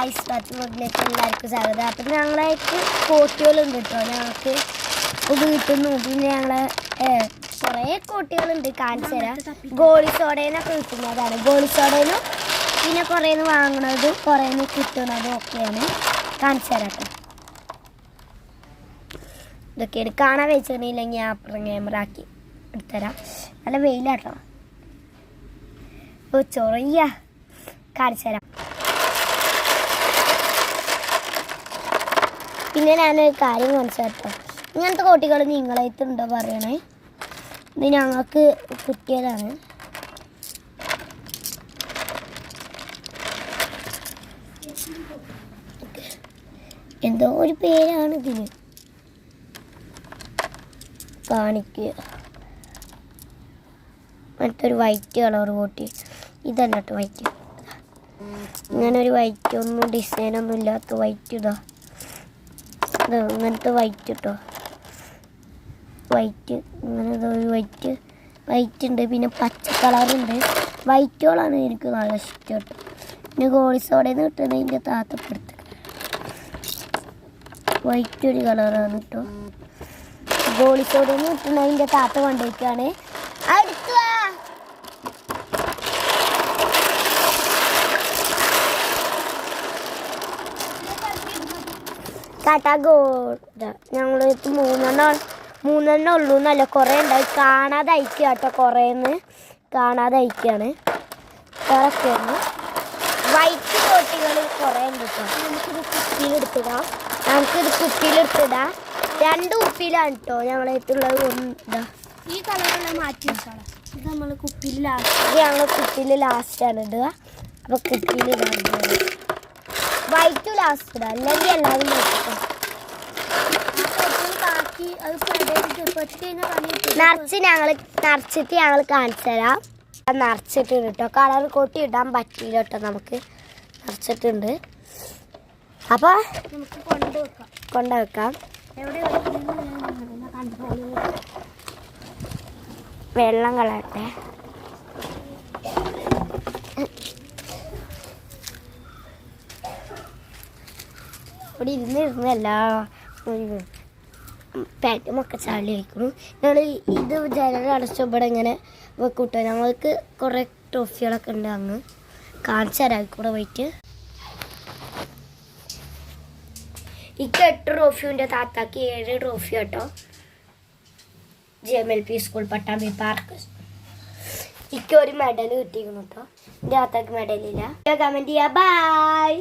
Guys വീട്ടിലേക്ക് എല്ലാവർക്കും സ്വാഗതം. അപ്പം ഞങ്ങളായിട്ട് കോട്ടികളുണ്ട് കേട്ടോ. ഞങ്ങൾക്ക് വീട്ടിൽ നിന്ന് പിന്നെ ഞങ്ങളെ കുറേ കോട്ടികളുണ്ട് കാണിച്ചു തരാം. ഗോളി സോഡേന്നൊക്കെ കിട്ടുന്നതാണ്. ഗോളി സോഡേന്നും പിന്നെ കുറേന്ന് വാങ്ങണതും കുറേന്ന് കിട്ടുന്നതും ഒക്കെയാണ് കാണിച്ചു തരാം കേട്ടോ. ഇതൊക്കെയാണ് കാണാൻ വെച്ചിട്ടുണ്ടെങ്കിൽ ഞാൻ അപ്പുറം ക്യാമറ ആക്കി എടുത്തുതരാം. നല്ല വെയിലാട്ടോ. ഇപ്പോൾ ചൊറിയ കാണിച്ചു തരാം. പിന്നെ ഞാനൊരു കാര്യം കാണിച്ചു കേട്ടോ. ഇങ്ങനത്തെ കോട്ടികൾ നിങ്ങളായിട്ടുണ്ടോ പറയണേ. ഇത് ഞങ്ങൾക്ക് കിട്ടിയതാണ്. എന്തോ ഒരു പേരാണ് ഇതിന് കാണിക്കുക. മറ്റൊരു വൈറ്റ് കളർ കോട്ടി. ഇതല്ല കേട്ടോ വൈറ്റ്. ഇങ്ങനെ ഒരു വൈറ്റ് ഒന്നും ഡിസൈനൊന്നും ഇല്ലാത്ത വൈറ്റ് ഇതാ. ഇങ്ങനത്തെ വൈറ്റ് കേട്ടോ. വൈറ്റ് ഇങ്ങനെ ഒരു വൈറ്റ് ഉണ്ട്. പിന്നെ പച്ച കളറുണ്ട്. വൈറ്റോളാണ് എനിക്ക് നല്ല ഇഷ്ടം കേട്ടോ. പിന്നെ ഗോളി സോഡയിൽ നിന്ന് കിട്ടുന്നതിൻ്റെ താത്തപ്പെടുത്ത് വൈറ്റ് ഒരു കളറാണ് കേട്ടോ. ഗോളി സോഡയിൽ നിന്ന് കിട്ടുന്നതിൻ്റെ താത്ത കൊണ്ടേക്കാണ്. അടുത്ത കാട്ടാഗോഡ ഞങ്ങൾ മൂന്നെണ്ണം ഉള്ളൂ എന്നല്ല, കുറേ ഉണ്ടായി. കാണാതെ അയക്കുക കേട്ടോ. കുറേന്ന് കാണാതെ അയക്കുകയാണ്. കുറച്ചൊന്ന് വൈറ്റ് കോട്ടികൾ കുറേ ഉണ്ട് കേട്ടോ. നമുക്കിത് കുപ്പിയിലെടുത്തിടാം. രണ്ട് കുപ്പിയിലാണ് കേട്ടോ ഞങ്ങളായിട്ടുള്ളത്. ഇതാ ഈ കളറെല്ലാം മാറ്റി വെച്ചോളാം. ഇത് നമ്മൾ കുപ്പിയിൽ ലാസ്റ്റാണ് ഇടുക. അപ്പോൾ കുപ്പിയിൽ ഇടാൻ വൈറ്റ് ലാസ്റ്റ് ഇടാം, അല്ലെങ്കിൽ എല്ലാവരും നോക്കാം. നിറച്ചിട്ട് ഞങ്ങൾ കാണിച്ചു തരാം. നിറച്ചിട്ടുണ്ട് കേട്ടോ. കളർ കോട്ടി ഇടാൻ പറ്റിയില്ല കേട്ടോ. നമുക്ക് നിറച്ചിട്ടുണ്ട്. അപ്പോൾ നമുക്ക് കൊണ്ടുവെക്കാം. വെള്ളം കളയട്ടെ. ഇവിടെ ഇരുന്നിരുന്നല്ല പാൻറ്റുമൊക്കെ ചളി വയ്ക്കുന്നു. ഞങ്ങൾ ഇത് ജനൽ അടച്ചു ഇവിടെ ഇങ്ങനെ വെക്കൂട്ടോ. ഞങ്ങൾക്ക് കുറേ ട്രോഫികളൊക്കെ ഉണ്ട്. അങ്ങ് കാണിച്ചു തരാം കൂടെ പോയിട്ട്. എനിക്ക് 8 ട്രോഫിയുണ്ട്. താത്താക്ക് 7 ട്രോഫി കേട്ടോ. JMLP school Pattambi park. എനിക്ക് ഒരു മെഡൽ കിട്ടിയിരുന്നു കേട്ടോ. എൻ്റെ താത്താക്ക് മെഡലില്ല. കമൻറ്റ് ചെയ്യാം. ബൈ.